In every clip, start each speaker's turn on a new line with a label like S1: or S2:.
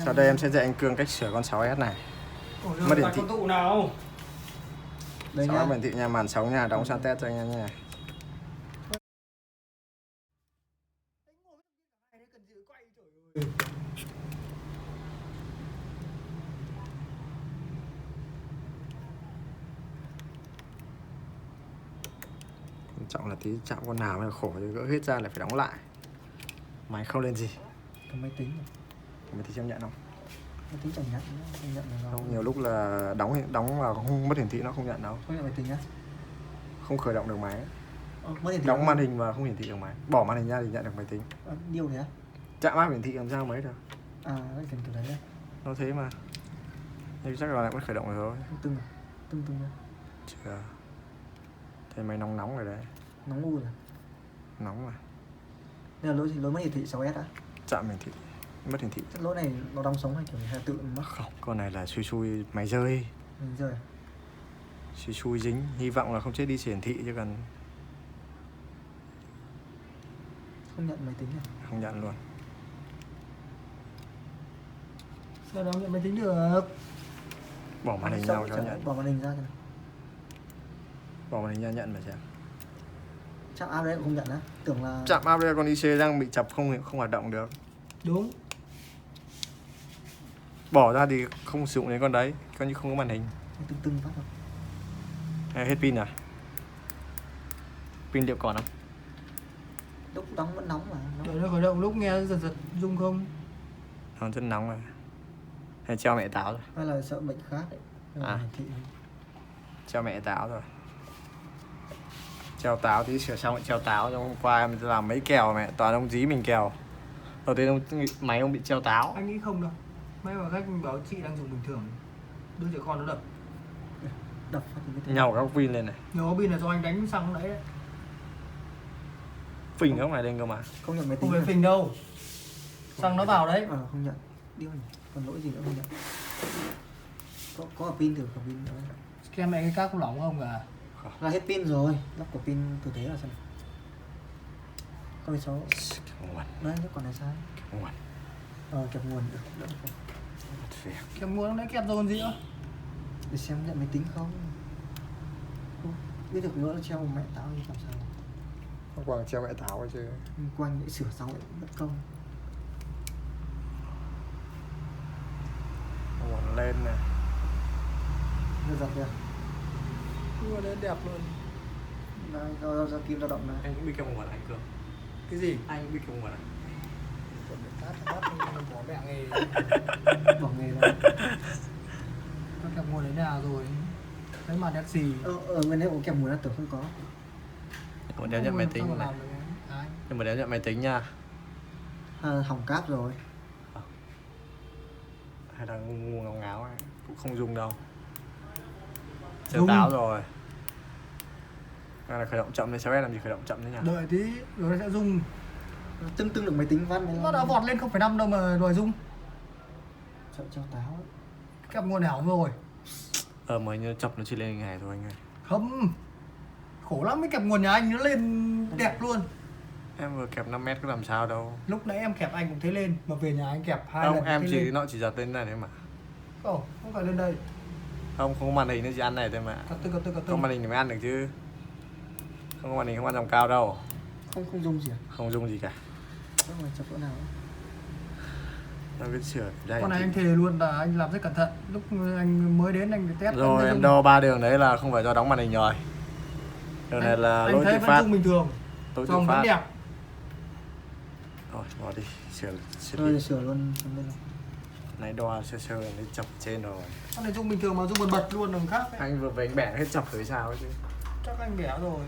S1: Sau đây em sẽ dạy anh Cương cách sửa con 6S này.
S2: Mất hiển thị tụ nào.
S1: Đây 6 hiển thị nha, màn 6 nha, đóng sang test cho anh em nha. Quan trọng là tí chạm con nào mà khổ thì gỡ hết ra lại phải đóng lại. Máy không lên gì.
S3: Cái máy tính.
S1: Máy tính chấp nhận không?
S3: Máy tính chẳng nhận, không nhận được.
S1: Không, nhiều lúc là đóng vào không mất hiển thị nó không nhận đâu.
S3: Không nhận máy tính á?
S1: Không khởi động được máy.
S3: Mất hiển thị.
S1: Đóng màn hình mà không hiển thị được máy. Bỏ màn hình ra thì nhận được máy tính.
S3: Điều thế á?
S1: Chạm áp hiển thị làm sao mấy được.
S3: À, cái kiểu đấy á.
S1: Nó thế mà. Nhưng chắc là lại mất khởi động rồi thôi.
S3: Tưng ra.
S1: Chưa. Thế máy nóng rồi đấy.
S3: Nóng u rồi.
S1: Nóng mà.
S3: Đây là lỗi mất hiển thị 6S á?
S1: Chạm hiển thị mất hiển thị.
S3: Lỗi này nó đóng sống hay kiểu hay tự mất?
S1: Không, con này là xui máy rơi.
S3: Mình rơi.
S1: Xui dính, hy vọng là không chết đi hiển thị chứ cần.
S3: Không nhận máy tính này.
S1: Không nhận luôn.
S3: Sao đâu nhận máy tính được?
S1: Bỏ màn hình ra cho nhận.
S3: Bỏ màn hình ra kìa.
S1: Bỏ màn hình ra nhận mà xem.
S3: Chạm áp đấy cũng không nhận á? Tưởng là
S1: Chạm áp đây con IC đang bị chập không hoạt động được.
S3: đúng.
S1: Bỏ ra thì không sử dụng đến con đấy, coi như không có màn hình.
S3: Tưng phát không?
S1: Hết pin à? Pin liệu còn không?
S3: Lúc đóng vẫn nóng mà.
S2: Để nó khởi động lúc nghe giật rung không?
S1: Nó rất nóng rồi. Hay treo mẹ táo rồi.
S3: Hay là sợ bệnh khác đấy. Hiển thị.
S1: Treo mẹ táo rồi. Treo táo tí sửa xong lại treo táo. Hôm qua em làm mấy kèo mẹ, toàn ông dí mình kèo. Đầu tiên máy ông bị treo táo.
S2: Anh nghĩ không đâu. Mấy bà khách bảo chị đang dùng bình thường. Đưa trẻ con nó đập.
S3: Đập phát thì
S1: Nhau các pin lên này.
S2: Nhiều pin là do anh đánh xăng đấy đấy.
S1: Phình cái này lên cơ mà.
S3: không nhận máy tính.
S2: Không phải phình đâu. Xăng nó vào đấy.
S3: Không nhận. Điêu nhỉ. Còn lỗi gì nữa không nhận. Có ở pin thử, có pin nữa.
S2: Kem này cái các cũng lỏng không à?
S3: Là hết pin rồi. Lắp của pin tử tế là sao? Con 16. Đấy, còn này sao? Kẹp nguồn được.
S2: Kem mua nó đấy kẹp rồi còn gì nữa.
S3: Để xem nhận máy tính không. Biết được nữa là treo mẹ táo như làm sao.
S1: Hôm qua treo mẹ táo ấy chứ.
S3: Quanh để sửa xong lại mất công.
S1: Nguồn lên này.
S3: Nó giật kìa.
S2: Mua đấy đẹp luôn.
S3: Đây, do kim dao động này.
S1: Anh cũng bị kêu nguồn anh Cường.
S2: Cái gì?
S1: Anh cũng bị kêu nguồn à?
S2: Bỏ mẹ nghề.
S3: Bỏ nghề rồi.
S2: Nó kẹp nguồn đến nhà rồi. Đấy mà đét gì.
S3: Nguyên đấy có kẹp nguồn là tưởng không có.
S1: Muốn đeo nhận máy tính này. Nhưng mà đeo nhận máy tính nha.
S3: Hỏng cáp rồi.
S1: Hay là ngu ngáo ngáo ấy. Cũng không dùng đâu. Treo táo rồi. Là khởi động chậm nên 6S làm gì khởi động chậm thế nhỉ?
S2: Đợi tí rồi nó sẽ rung.
S3: Tưng được máy tính văn.
S2: Nó đã vọt lên 0,5 đâu mà rồi rung.
S3: Sợ treo táo.
S2: Kẹp nguồn hỏng rồi.
S1: Mà như chọc nó chỉ lên ngày thôi anh ơi.
S2: Không. Khổ lắm cái kẹp nguồn nhà anh nó lên đẹp luôn.
S1: Em vừa kẹp 5m có làm sao đâu.
S2: Lúc nãy em kẹp anh cũng thấy lên. Mà về nhà anh kẹp 2
S1: Không,
S2: lần
S1: em
S2: thấy
S1: chỉ
S2: lên.
S1: nó chỉ giật lên này đấy mà.
S2: Không phải lên đây.
S1: Không có màn hình nó chỉ ăn này thôi mà.
S2: Cật tư.
S1: Có màn hình thì mới ăn được chứ. Không có màn hình không ăn dòng cao đâu.
S3: Không dùng gì à?
S1: Không dùng gì cả.
S3: Không phải chập chỗ nào.
S1: Nó cứ sửa đây.
S2: Con này anh thề luôn là anh làm rất cẩn thận. Lúc anh mới đến anh test.
S1: Rồi em đo 3 đường đấy là không phải do đóng màn hình rồi. Đường này là lỗi tự
S2: anh thấy
S1: phát.
S2: vẫn rung bình thường.
S1: Lỗi tự
S2: Dòng
S1: phát.
S2: vẫn đẹp.
S1: Rồi bỏ đi. Sửa
S3: Thôi sửa luôn.
S1: Nãy đo sơ lấy chọc trên rồi.
S2: Con này rung bình thường mà rung bật luôn đằng khác ấy.
S1: Anh vừa về anh bẻ hết chọc rồi sao ấy chứ.
S2: Chắc anh bẻ rồi.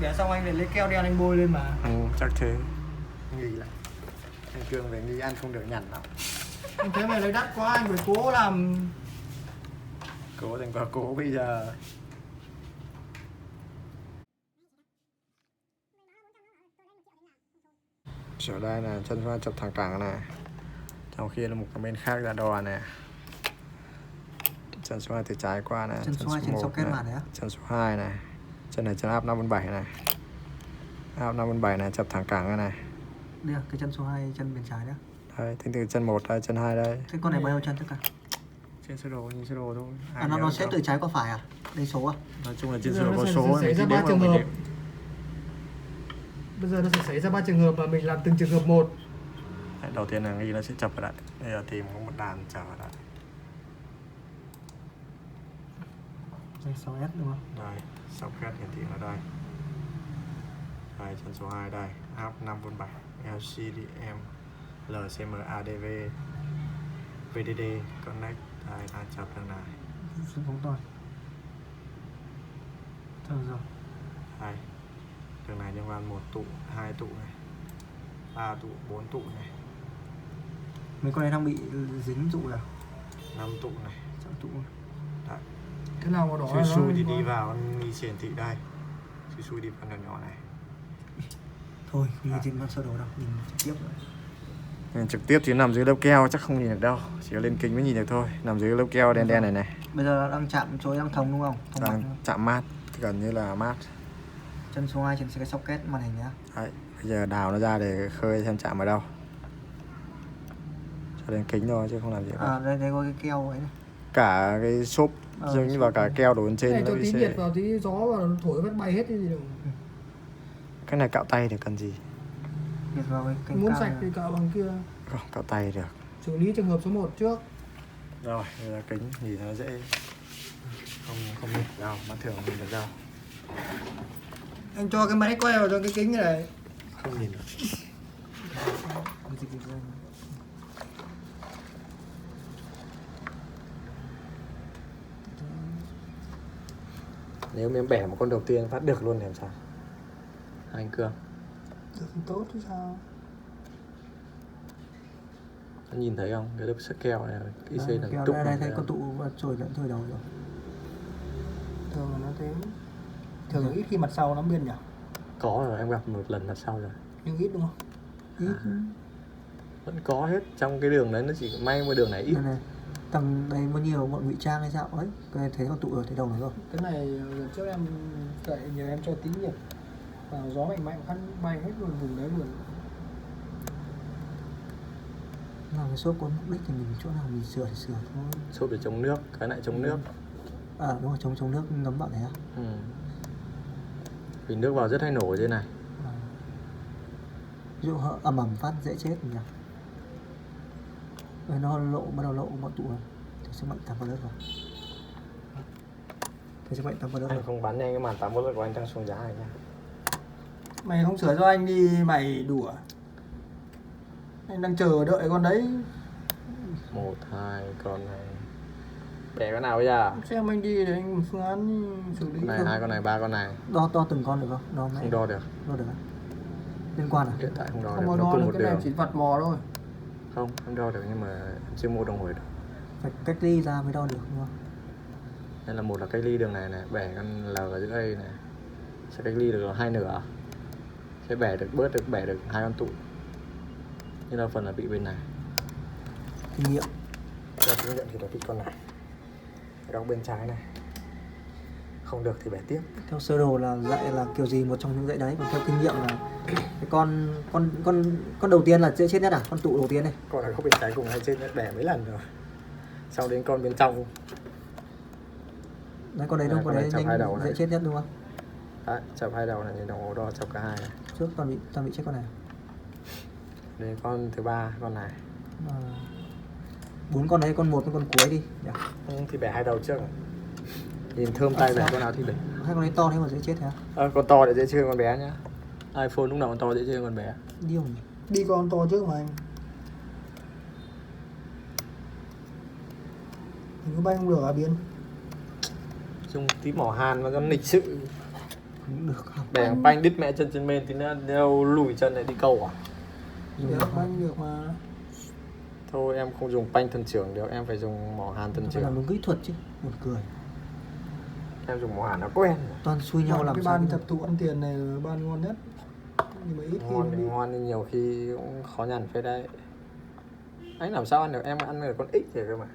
S2: Bẻ xong anh lại lấy keo đen anh bôi lên mà.
S1: Chắc thế. Nghĩ lại. Anh Cương về nghĩ ăn không được nhằn nào.
S2: Anh thấy mày lấy đắt quá anh phải cố làm.
S1: Cố thành quả cố bây giờ. Sửa đây là chân hoa chập thẳng cẳng này. Trong khi là một cái bên khác là đo này. Chân số 2 từ trái qua này.
S3: Chân số 2 trên 6 kết mặt đấy á.
S1: Chân số 2 này. Chân này chân áp 547 này. Áp 547 này chập thẳng cẳng này.
S3: Đây à, cái chân số 2 chân bên trái đó.
S1: Đây, tính từ chân 1 đây, chân 2 đây.
S3: Thế con này bao nhiêu chân tất cả?
S1: Trên sơ đồ, nhìn sơ đồ thôi.
S3: À, nó sẽ từ trái qua phải à? Đây số à?
S1: Nói chung là trên
S2: Bây
S1: sơ
S2: giờ
S1: đồ
S2: nó
S1: có
S2: sẽ
S1: số
S2: xảy ra
S1: mình
S2: 3
S1: đếm
S2: trường
S1: vào
S2: hợp.
S1: mình đếm.
S2: Bây giờ nó sẽ xảy ra 3 trường hợp và mình làm từng trường hợp một.
S1: Đấy, đầu tiên là nghĩ nó sẽ chập vào lại. Bây giờ tìm có một đàn trở vào lại.
S3: Đây 6S đúng không?
S1: Đây, sau kết hiển thị ở đây. Đây, chân số 2 đây, áp 5V7, LCDM, LCM, ADV, VDD, connect, đây, đang chập đường này.
S3: Xuống phóng to. Rồi.
S1: Đây, đường này liên quan 1 tụ, 2 tụ này, 3 tụ, 4 tụ này,
S3: Mấy con này đang bị dính trụ à?
S1: 5 tụ này.
S3: Chạm trụ.
S1: Đấy.
S2: Cái nào màu đỏ
S1: Xui xui thì
S2: nó-
S1: đi vào nghi hiển thị đây. Xui xui đi vào nhỏ nhỏ này.
S3: Thôi, nhìn trên con sơ đồ đâu, nhìn trực tiếp rồi.
S1: Nhìn trực tiếp thì nằm dưới lớp keo chắc không nhìn được đâu, chỉ có lên kính mới nhìn được thôi. Nằm dưới lớp keo đen đen này này.
S3: Bây giờ đang chạm chối đang thông đúng không? Thông
S1: Đang
S3: mạnh.
S1: chạm mát, gần như là mát.
S3: Chân số 2 trên cái socket màn hình nhá.
S1: Đấy, bây giờ đào nó ra để khơi xem chạm ở đâu. Cho đến kính thôi chứ không làm gì
S3: À,
S1: cả.
S3: đây có cái keo ấy này.
S1: Cả cái xốp giống như vào cả keo đổ lên
S2: Cái này
S1: trên
S2: cho
S1: nó
S2: tí
S1: sẽ-
S2: nhiệt vào, tí gió vào thổi vết bay hết cái gì đâu.
S1: Cái này cạo tay thì cần gì?
S3: Liệt vào cái cánh
S2: Muốn
S3: cao
S2: sạch
S3: này.
S2: thì cạo bằng kia.
S1: Không, cạo tay được.
S2: Xử lý trường hợp số 1 trước.
S1: Rồi, đây là kính nhìn nó dễ. Không nhìn được đâu, mắt thường không nhìn được đâu.
S2: Anh cho cái máy quay vào cho cái kính này.
S1: Không nhìn được. Nếu mà em bẻ một con đầu tiên phát được luôn thì làm sao? Anh Cương,
S2: Được thì tốt chứ sao.
S1: anh nhìn thấy không? Cái lớp sợi keo này, cái
S3: À,
S1: dây là
S3: keo
S1: tụng
S3: đây
S1: này
S3: thấy
S1: ra.
S3: con tụ trồi lẫn trồi đầu rồi.
S2: Thường là nó thế. Thường ít khi mặt sau lắm biên nhỉ.
S1: Có rồi, em gặp một lần mặt sau rồi.
S2: Nhưng ít đúng không?
S3: Ít.
S1: Vẫn có hết, trong cái đường đấy nó chỉ may một đường này ít.
S3: Đây này. Tầm đây có nhiều bọn ngụy trang hay sao ấy. Cái thấy con tụ rồi, thấy đầu này rồi.
S2: Cái này lần trước em dạy nhờ em cho tí nhiệt vào gió mạnh mạnh phát bay hết luôn vùng đấy luôn.
S3: Nào cái xốp có mục đích thì mình chỗ nào mình sửa thì sửa thôi.
S1: Xốp để chống nước, cái này chống nước.
S3: À đúng rồi, chống nước ngấm vào này á.
S1: Ừ. Vì nước vào rất hay nổ ở trên này.
S3: À. Ví dụ ẩm phát dễ chết nhỉ. Rồi nó bắt đầu lộ bọn tụ rồi. Thì sức mạnh tăng vào đất rồi. Thì sức mạnh tăng vào đất
S1: Anh
S3: rồi.
S1: không bán nhanh cái màn 8V của anh đang xuống giá này nha.
S2: Mày không sửa cho anh đi mày đùa. Anh đang chờ đợi con đấy.
S1: 1, 2, con này. Bẻ cái nào bây giờ?
S2: Xem anh đi để anh phương án xử lý.
S1: Con này, 2 con này, 3 con này.
S3: Đo từng con được không? Đo mẹ.
S1: Không đo được.
S3: Đo được á? Liên quan à?
S1: Hiện tại không đo
S2: Không
S1: được,
S2: có
S1: nó
S2: đo
S1: cùng
S2: được,
S1: một
S2: cái này
S1: đường.
S2: chỉ vặt mò thôi.
S1: Không đo được nhưng mà em chưa mua đồng hồ được.
S3: Phải cách ly ra mới đo được đúng không?
S1: Nên là một là cách ly đường này này, bẻ con L ở giữa đây này. Sẽ cách ly được 2 nửa. Sẽ bẻ được 2 con tụ. Nhưng là phần là bị bên này.
S3: Kinh nghiệm.
S1: Cho kinh nghiệm thì là bị con này. Đóng bên trái này. Không được thì bẻ tiếp.
S3: Theo sơ đồ là dạy là kiểu gì một trong những dạy đấy, còn theo kinh nghiệm là cái con đầu tiên là dễ chết nhất à? Con tụ đầu tiên này.
S1: Con này không bên trái cùng hay trên bẻ mấy lần rồi. Sau đến con bên trong.
S3: Đấy con đấy
S1: Này,
S3: đâu, con
S1: con này
S3: đấy
S1: chọc hai đầu
S3: nhanh
S1: này.
S3: dễ chết nhất đúng không?
S1: Đấy, chọc 2 đầu này thì đồng hồ đo chọc cả hai này.
S3: Trước toàn bị chết con này.
S1: Đến con thứ 3 con này.
S3: À, 4 con đấy, con một với con cuối đi nhỉ?
S1: Thì bẻ 2 đầu trước. Nhìn thơm tay bẻ con nào thì bẻ.
S3: Hai con đấy to thế mà dễ chết hả?
S1: Con to để dễ chơi con bé nhá. iPhone lúc nào con to dễ chơi con bé.
S3: Điêu nhỉ?
S2: Đi con to trước mà anh. Mình có bay không được à Biến?
S1: Dùng tí mỏ hàn mà con lịch sự.
S3: Cũng được không?
S1: Bẻ banh đít mẹ chân trên bên thì nó đeo lùi chân này đi câu à.
S3: Dùng
S2: Được,
S3: được
S2: bay được mà.
S1: Thôi em không dùng banh thân trưởng được, em phải dùng mỏ hàn thân
S3: phải làm
S1: trưởng.
S3: đúng kỹ thuật chứ, buồn cười.
S1: Em dùng mỏ hàn nó quen.
S3: Toàn xui nhau làm
S2: Cái
S3: sao
S2: ban
S3: biết
S2: thập
S3: được.
S2: thụ ăn tiền này là ban ngon nhất. Nhưng mà ít khi
S1: Ngon
S2: nó
S1: thì
S2: bị.
S1: ngon nhưng nhiều khi cũng khó nhằn phết đấy. Anh làm sao ăn được, em ăn được con ích rồi cơ mà.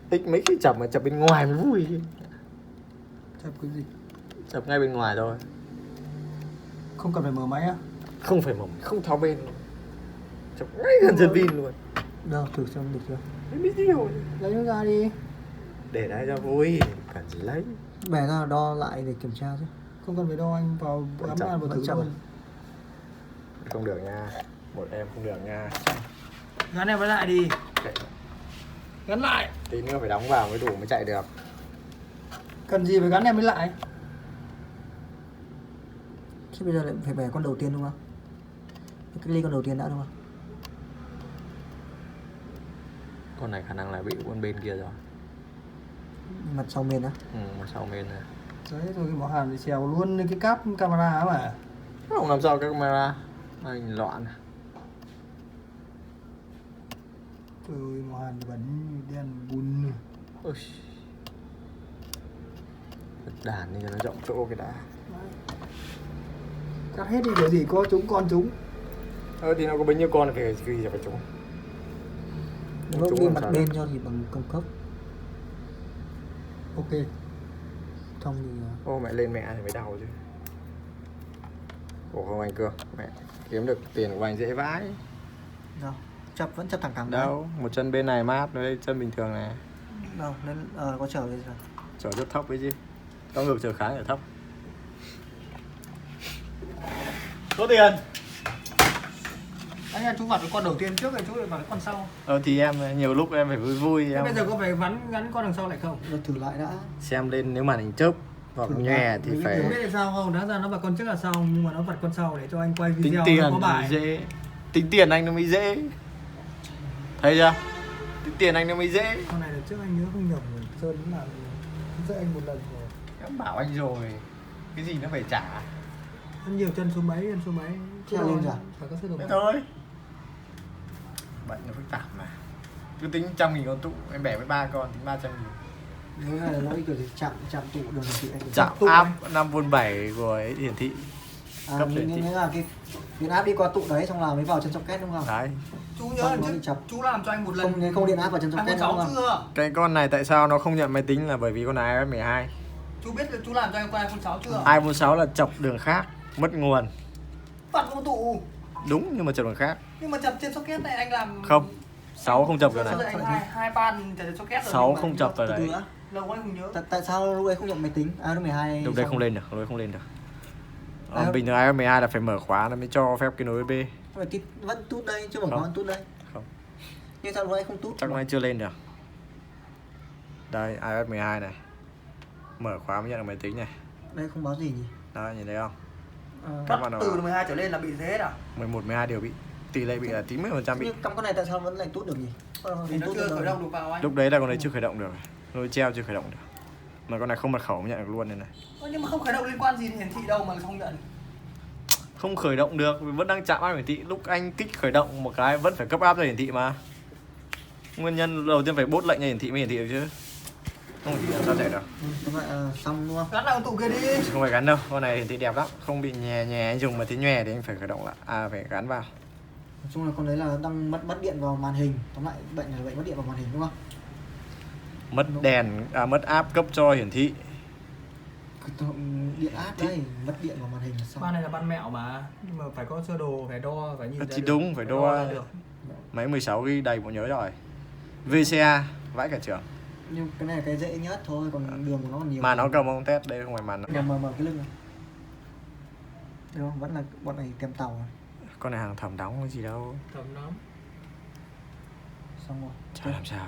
S1: Ích mấy khi chập mà chập bên ngoài mới vui chứ.
S2: Chập cái gì?
S1: Chập ngay bên ngoài thôi.
S2: Không cần phải mở máy á?
S1: Không phải mỏng, không tháo bên. chọc ngay gần chân pin luôn.
S2: Đâu thử xem được chưa?
S1: Em biết điều.
S2: Lấy nó ra đi.
S1: Để đấy cho vui, cần gì lấy.
S3: Bẻ ra đo lại để kiểm tra chứ.
S2: Không cần phải đo, anh vào ám
S1: chậm,
S2: vào
S3: vẫn
S2: thử
S3: chậm.
S2: luôn.
S1: Không được nha. Một em không được nha.
S2: Gắn em với lại đi.
S1: Chạy.
S2: Gắn lại.
S1: Tí nữa phải đóng vào mới đủ mới chạy được.
S2: Cần gì phải gắn em với lại.
S3: Chứ bây giờ lại phải bẻ con đầu tiên đúng không? Cái ly con đầu tiên đã đúng không?
S1: Con này khả năng là bị con bên kia rồi.
S3: Mặt sau bên á.
S1: Ừ, mặt sau bên này.
S2: Đấy rồi cái bỏ hàn thì xèo luôn cái cáp camera mà.
S1: Không làm sao cái camera. Anh loạn.
S2: Trời ơi, màu hàn thì bẩn đen bùn.
S1: Ôi. Đàn đi cho nó rộng chỗ cái đã.
S2: Cắt hết đi kiểu gì có chúng con chúng.
S1: Thì nó có bấy nhiêu con là phải gì phải chúng.
S3: Nó
S1: Chúng
S3: ghi
S1: làm
S3: mặt
S1: sao
S3: bên
S1: được.
S3: cho thì bằng công cấp.
S2: Ok.
S3: Thông thì
S1: Ô mẹ lên mẹ thì mới đau chứ. Ủa không anh Cương, mẹ kiếm được tiền của anh dễ vãi.
S3: đâu. Vẫn chấp thẳng cẳng
S1: Đâu, một chân bên này mát, đây chân bình thường này.
S3: Đâu, nên có trở lên rồi.
S1: Trở rất thấp ấy chứ. Có ngược trở khá là thấp. Số tiền.
S2: Anh là chú vặt cái con đầu tiên trước rồi chú lại vào cái con sau.
S1: Thì em nhiều lúc em phải vui vui
S2: Thế
S1: em.
S2: bây giờ có phải gắn con đằng sau lại không?
S3: Rồi thử lại đã.
S1: Xem lên nếu màn hình chớp hoặc
S3: Thử
S1: nhòe
S3: lại.
S1: thì
S2: Mình
S1: phải
S2: biết là sao không? Đáng ra nó vặt con trước là sau nhưng mà nó vặt con sau để cho anh quay
S1: tính
S2: video
S1: tiền
S2: nó có
S1: nó
S2: bài.
S1: dễ. Tính tiền anh nó mới dễ. Thấy chưa? Tính tiền anh nó mới dễ.
S2: Con này là trước anh nhớ không nhầm rồi. Sơn cũng làm giúp anh một lần rồi.
S1: Em bảo anh rồi. Cái gì nó phải trả.
S2: Ăn nhiều chân số mấy, chân số mấy.
S3: Treo lên rồi.
S2: Phải có sơ đồ.
S1: Thế thôi. Bệnh nó phức tạp mà. Cứ tính 100.000 con tụ, em bẻ với 3 con tính 300.000.
S3: Nếu này là lỗi kiểu gì chạm tụ đường thì anh
S1: Chạm
S2: tụ
S1: áp
S2: anh.
S1: 5V7 của ấy hiển thị. cấp hiển thị.
S3: nghĩa là cái áp đi qua tụ đấy xong là mới vào chân socket đúng không?
S1: Đấy.
S2: Chú nhớ
S3: Không,
S2: lần
S3: nó bị
S2: trước
S3: chập.
S2: chú làm cho anh một lần.
S3: Không điện áp vào chân
S2: Anh
S3: socket
S2: con
S3: đúng
S2: cháu
S3: không?
S2: chưa?
S1: Cái con này tại sao nó không nhận máy tính là bởi vì con này iPhone 12.
S2: Chú biết là chú làm cho anh con iPhone 6 chưa?
S1: iPhone 6 là chọc đường khác, mất nguồn.
S2: Vặt con tụ.
S1: Đúng nhưng mà chọc đường khác.
S2: Nhưng mà chập trên socket này anh làm.
S1: Không. 6 không chập cái
S2: Sao
S1: này.
S2: lại anh hai pan chập trên socket rồi.
S1: 6 không chập vào
S3: Từ
S1: đấy.
S3: từ đã.
S2: Lâu quá anh không nhớ.
S3: Tại sao lúc đấy không nhận máy tính? Lúc 12
S1: Lúc đấy
S3: xong.
S1: không lên được, lúc đấy không lên được.
S3: À,
S1: Bình thường iPhone 12 là phải mở khóa nó mới cho phép kết nối USB.
S3: Vậy thì vẫn tút đây, chưa mở
S1: Không.
S3: khóa vẫn tút đây.
S1: Không.
S3: Nhưng sao lúc đấy không tút?
S1: Chắc nó chưa lên được. Đây, iOS 12 này. Mở khóa mới nhận được máy tính này.
S3: Đây không báo gì nhỉ?
S1: Đó, nhìn thấy không?
S3: Ờ,
S1: Các bạn nào
S2: Từ 12 trở lên là bị thế hết à?
S1: 11, 12 đều bị. Tỷ lệ bị là 90% bị.
S3: nhưng cắm con này tại sao vẫn lại tút được nhỉ?
S2: Vì nó chưa khởi động được vào anh.
S1: Lúc đấy là con đấy chưa khởi động được. Lôi treo chưa khởi động được. Mà con này không mật khẩu mới nhận được luôn đây này.
S2: Nhưng mà không khởi động liên quan gì đến hiển thị đâu mà không nhận.
S1: Không khởi động được vì vẫn đang chạm áp hiển thị. Lúc anh kích khởi động một cái vẫn phải cấp áp cho hiển thị mà. Nguyên nhân đầu tiên phải bốt lệnh cho hiển thị mới hiển thị được chứ. Không thì làm sao chạy được.
S3: Các bạn xong đúng không?
S2: Gắn lại con tụ kia đi.
S1: Không phải gắn đâu, con này hiển thị đẹp lắm, không bị nhè nhè, anh dùng mà thấy nhòe thì anh phải khởi động lại, phải gắn vào.
S3: Nói chung là con đấy là đang mất điện vào màn hình. Tóm lại bệnh này là bệnh mất điện vào màn hình đúng không?
S1: Mất đèn, mất áp cấp cho hiển thị.
S3: Điện áp đây, mất điện vào màn hình là xong.
S2: Ban này là ban mẹo mà, nhưng mà phải có sơ đồ, phải đo, phải nhìn ra
S1: Thì
S2: được.
S1: đúng, phải đo.
S2: ra được.
S1: Máy 16 ghi đầy bộ nhớ rồi. VCA vãi cả trường.
S3: Nhưng cái này là cái dễ nhất thôi, còn đường của nó còn nhiều.
S1: Mà nó cầm ông test đây không phải màn.
S3: Mở cái lưng này. Được không? Vẫn là bọn này tem tàu à?
S1: Con này hàng thẩm đóng cái gì đâu.
S2: Thấm lắm.
S3: Xong rồi.
S1: Chả làm sao.